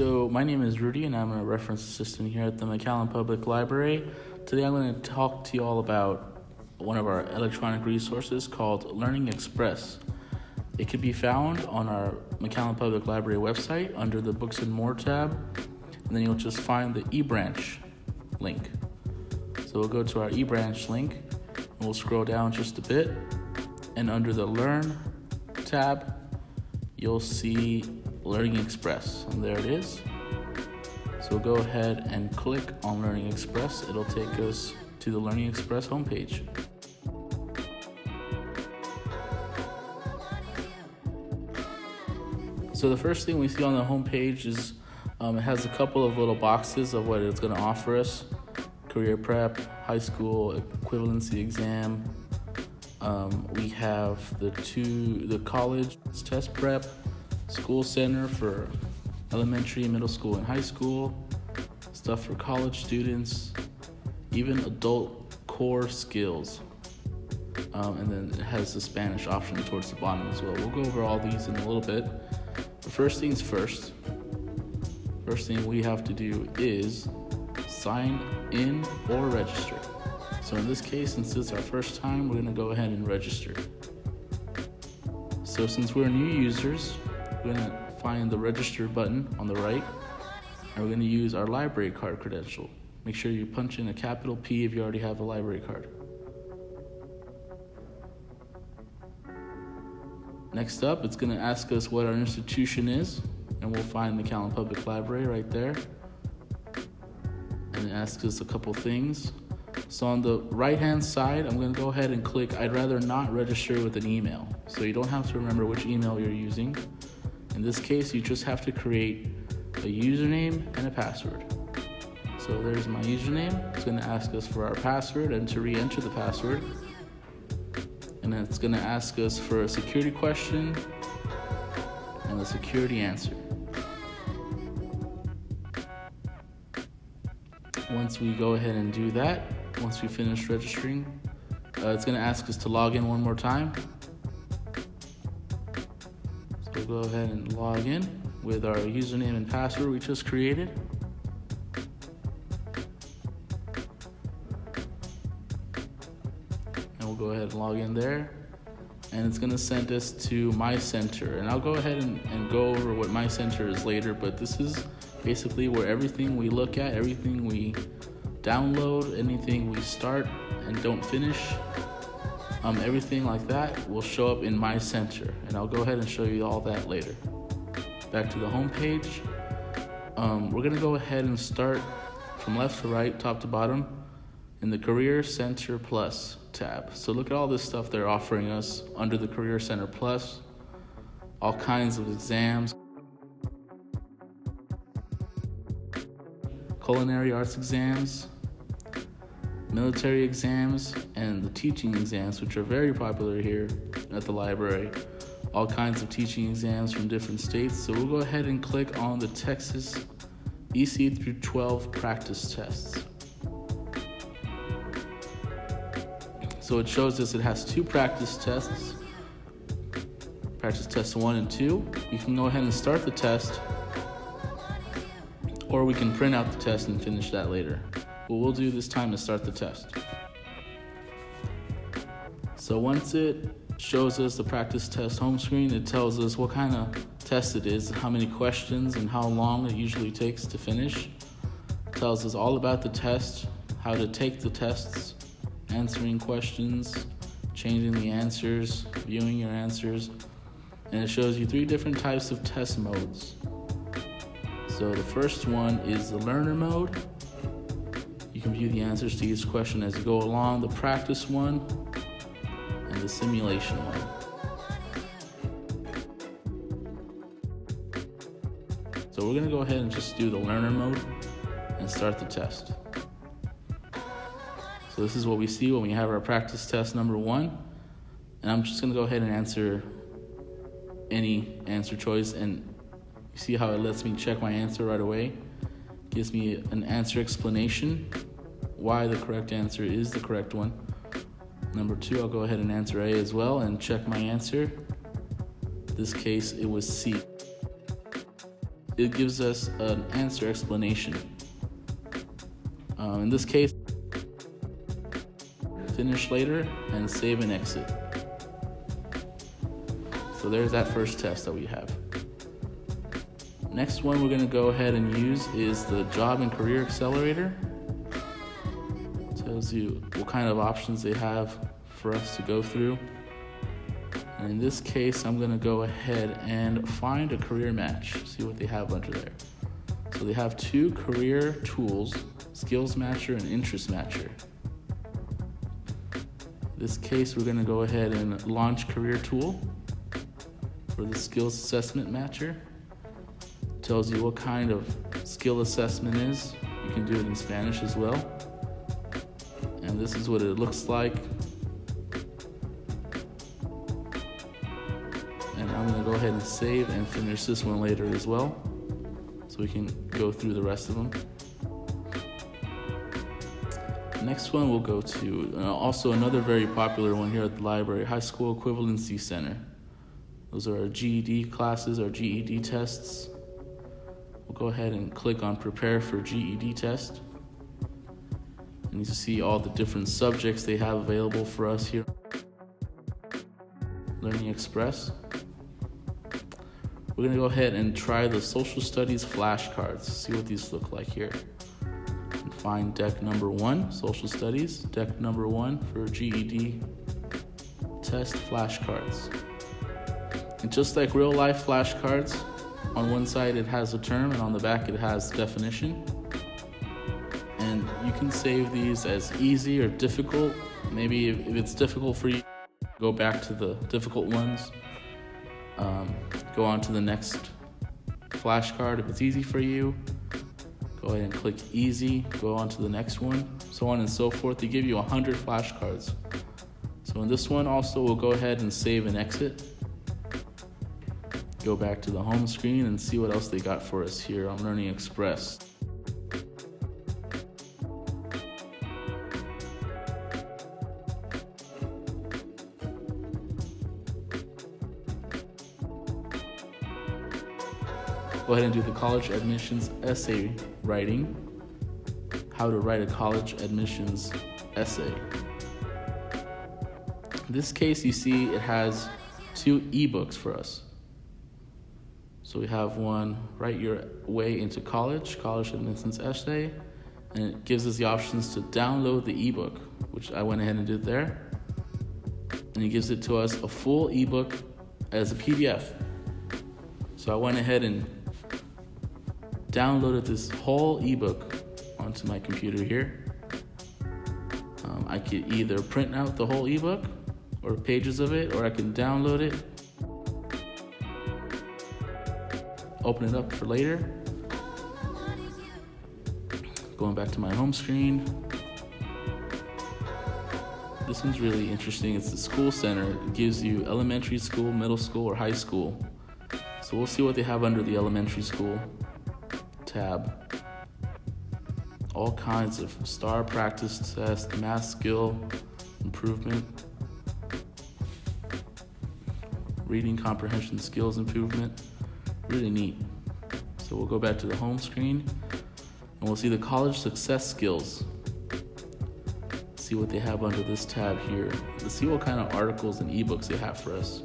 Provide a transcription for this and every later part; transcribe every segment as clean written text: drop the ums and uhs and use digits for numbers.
so my name is Rudy and I'm a reference assistant here at the McAllen Public Library. Today I'm going to talk to you all about one of our electronic resources called Learning Express. It can be found on our McAllen Public Library website under the Books and More tab, and then you'll just find the eBranch link. So we'll go to our eBranch link and we'll scroll down just a bit, and under the Learn tab you'll see Learning Express, and there it is. So go ahead and click on Learning Express. It'll take us to the Learning Express homepage. So the first thing we see on the homepage is it has a couple of little boxes of what it's going to offer us: career prep, high school equivalency exam. We have the college test prep, school center for elementary, middle school, and high school, stuff for college students, even adult core skills. And then it has the Spanish option towards the bottom as well. We'll go over all these in a little bit. But first things first. First thing we have to do is sign in or register. So in this case, since it's our first time, we're going to go ahead and register. So since we're new users, we're going to find the register button on the right, and we're going to use our library card credential. Make sure you punch in a capital P if you already have a library card. Next up, it's going to ask us what our institution is, and we'll find the McAllen Public Library right there. And it asks us a couple things. So on the right-hand side, I'm going to go ahead and click I'd rather not register with an email. So you don't have to remember which email you're using. In this case, you just have to create a username and a password. So there's my username. It's going to ask us for our password and to re-enter the password. And then it's going to ask us for a security question and a security answer. Once we go ahead and do that, once we finish registering, it's going to ask us to log in one more time. So we'll go ahead and log in with our username and password we just created. And we'll go ahead and log in there. And it's going to send us to My Center. And I'll go ahead and go over what My Center is later, but this is basically where everything we look at, everything we download, anything we start and don't finish, everything like that will show up in My Center. And I'll go ahead and show you all that later. Back to the home page. We're going to go ahead and start from left to right, top to bottom, in the Career Center Plus tab. So look at all this stuff they're offering us under the Career Center Plus. All kinds of exams, culinary arts exams, military exams, and the teaching exams, which are very popular here at the library. All kinds of teaching exams from different states. So we'll go ahead and click on the Texas EC through 12 practice tests. So it shows us it has two practice tests, practice tests 1 and 2. You can go ahead and start the test, or we can print out the test and finish that later. What we'll do this time is start the test. So once it shows us the practice test home screen, it tells us what kind of test it is, how many questions, and how long it usually takes to finish. It tells us all about the test, how to take the tests, answering questions, changing the answers, viewing your answers, and it shows you 3 different types of test modes. So the first one is the learner mode. You can view the answers to each question as you go along. The practice one and the simulation one. So we're going to go ahead and just do the learner mode and start the test. So this is what we see when we have our practice test number 1. And I'm just going to go ahead and answer any answer choice, and you see how it lets me check my answer right away. Gives me an answer explanation, why the correct answer is the correct one. Number 2, I'll go ahead and answer A as well and check my answer. In this case, it was C. it gives us an answer explanation. In this case, finish later and save and exit. So there's that first test that we have. Next one we're going to go ahead and use is the Job and Career Accelerator. It tells you what kind of options they have for us to go through. And in this case, I'm going to go ahead and find a career match, see what they have under there. So they have 2 career tools, Skills Matcher and Interest Matcher. In this case, we're going to go ahead and launch Career Tool for the Skills Assessment Matcher. It tells you what kind of skill assessment is. You can do it in Spanish as well. And this is what it looks like. And I'm going to go ahead and save and finish this one later as well, so we can go through the rest of them. Next one we'll go to also another very popular one here at the library, High School Equivalency Center. Those are our GED classes, our GED tests. We'll go ahead and click on Prepare for GED Test. And you can see all the different subjects they have available for us here. Learning Express. We're going to go ahead and try the Social Studies flashcards, see what these look like here. And find deck number 1, Social Studies, deck number 1 for GED test flashcards. And just like real life flashcards, on one side it has a term and on the back it has definition. And you can save these as easy or difficult. Maybe if it's difficult for you, go back to the difficult ones. Go on to the next flashcard. If it's easy for you, go ahead and click easy, go on to the next one, so on and so forth. They give you 100 flashcards. So in this one also, we'll go ahead and save and exit. Go back to the home screen and see what else they got for us here on Learning Express. Go ahead and do the college admissions essay writing. How to write a college admissions essay. In this case, you see it has 2 eBooks for us. So we have one, Write Your Way into College admissions essay, and it gives us the options to download the ebook, which I went ahead and did there. And it gives it to us a full ebook as a PDF. So I went ahead and downloaded this whole ebook onto my computer here. I could either print out the whole ebook or pages of it, or I can download it, open it up for later. Going back to my home screen. This one's really interesting. It's the school center. It gives you elementary school, middle school, or high school. So we'll see what they have under the elementary school tab. All kinds of STAR practice test, math skill improvement, reading comprehension skills improvement. Really neat. So we'll go back to the home screen and we'll see the college success skills. See what they have under this tab here. Let's see what kind of articles and ebooks they have for us.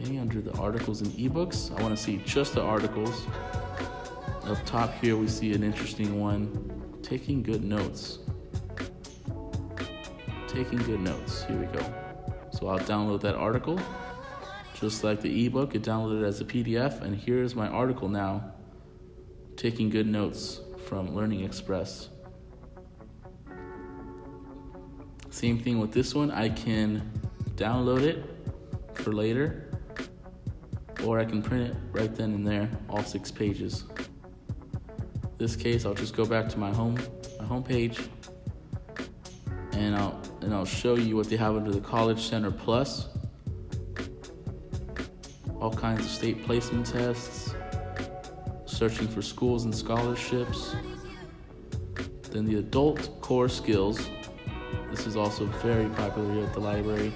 Under the articles and ebooks, I want to see just the articles. Up top here we see an interesting one, taking good notes. Taking good notes, here we go. So I'll download that article. Just like the ebook, it downloaded as a PDF, and here's my article now, taking good notes from Learning Express. Same thing with this one, I can download it for later, or I can print it right then and there, all 6 pages. In this case, I'll just go back to my home page, and I'll show you what they have under the College Center Plus. All kinds of state placement tests, searching for schools and scholarships. Then the Adult Core Skills. This is also very popular here at the library.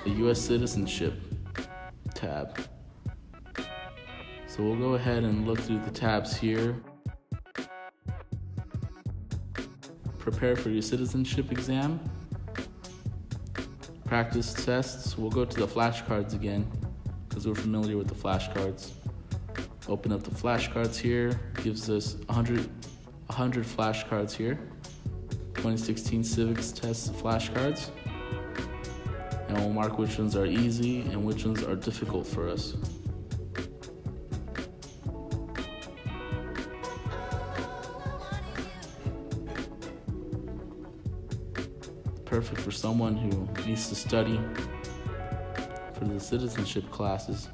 The U.S. Citizenship tab. So we'll go ahead and look through the tabs here. Prepare for your citizenship exam. Practice tests. We'll go to the flashcards again because we're familiar with the flashcards. Open up the flashcards here. Gives us 100 flashcards here. 2016 civics test flashcards. And we'll mark which ones are easy and which ones are difficult for us. Perfect for someone who needs to study for the citizenship classes.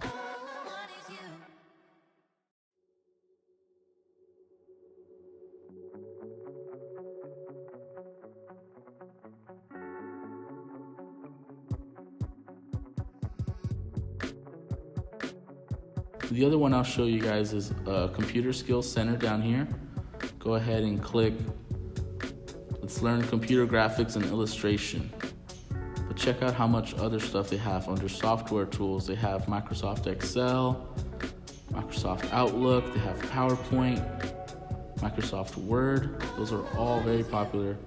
The other one I'll show you guys is Computer Skills Center down here. Go ahead and click Let's Learn Computer Graphics and Illustration. But check out how much other stuff they have. Under software tools, they have Microsoft Excel, Microsoft Outlook, they have PowerPoint, Microsoft Word. Those are all very popular.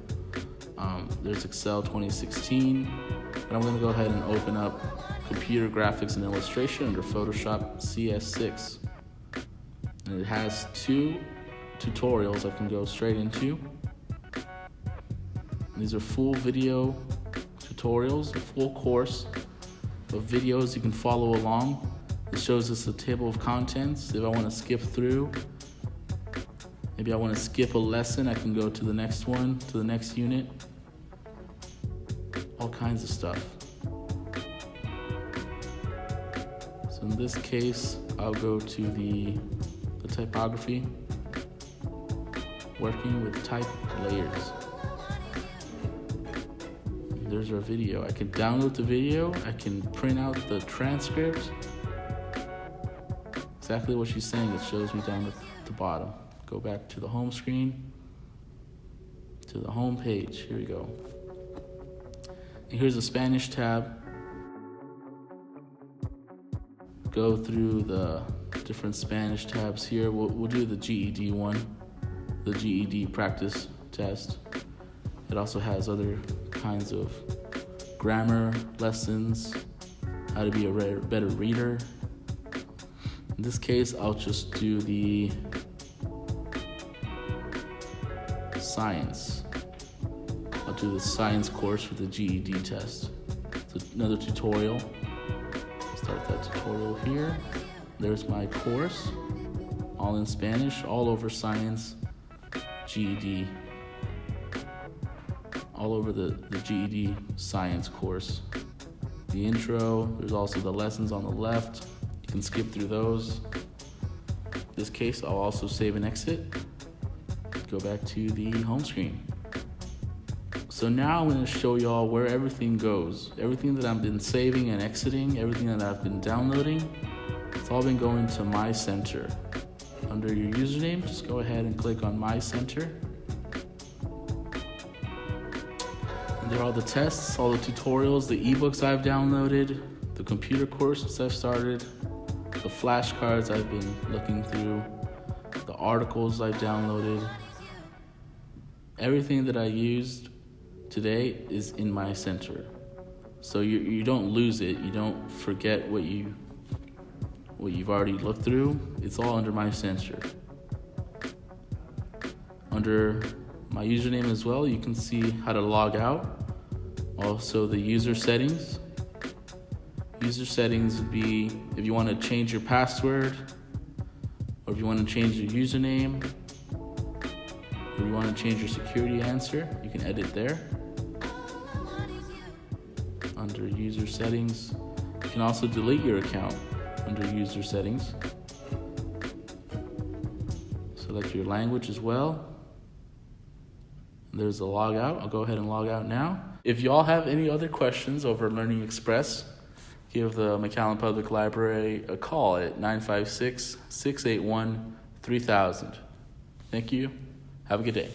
There's Excel 2016. But I'm gonna go ahead and open up Computer Graphics and Illustration under Photoshop CS6. And it has 2 tutorials I can go straight into. These are full video tutorials, a full course of videos you can follow along. It shows us a table of contents. If I want to skip through, maybe I want to skip a lesson, I can go to the next one, to the next unit. All kinds of stuff. So in this case, I'll go to the typography, working with type layers. There's our video. I can download the video. I can print out the transcript. Exactly what she's saying. It shows me down at the bottom. Go back to the home screen, to the home page. Here we go. And here's the Spanish tab. Go through the different Spanish tabs here. We'll do the GED one, the GED practice test. It also has other kinds of grammar lessons, how to be a better reader. In this case, I'll just do the science. I'll do the science course for the GED test. It's another tutorial. Start that tutorial here. There's my course, all in Spanish, all over science, GED. All over the GED science course. The intro, there's also the lessons on the left. You can skip through those. In this case, I'll also save and exit. Go back to the home screen. So now I'm gonna show y'all where everything goes. Everything that I've been saving and exiting, everything that I've been downloading, it's all been going to My Center. Under your username, just go ahead and click on My Center. There are all the tests, all the tutorials, the eBooks I've downloaded, the computer courses I've started, the flashcards I've been looking through, the articles I've downloaded. Everything that I used today is in My Center. So you don't lose it, you don't forget what you've already looked through. It's all under My Center. Under my username as well, you can see how to log out. Also the user settings. User settings would be if you want to change your password, or if you want to change your username, or if you want to change your security answer, you can edit there. Under user settings, you can also delete your account under user settings. Select your language as well. There's a log out. I'll go ahead and log out now. If y'all have any other questions over Learning Express, give the McAllen Public Library a call at 956-681-3000. Thank you. Have a good day.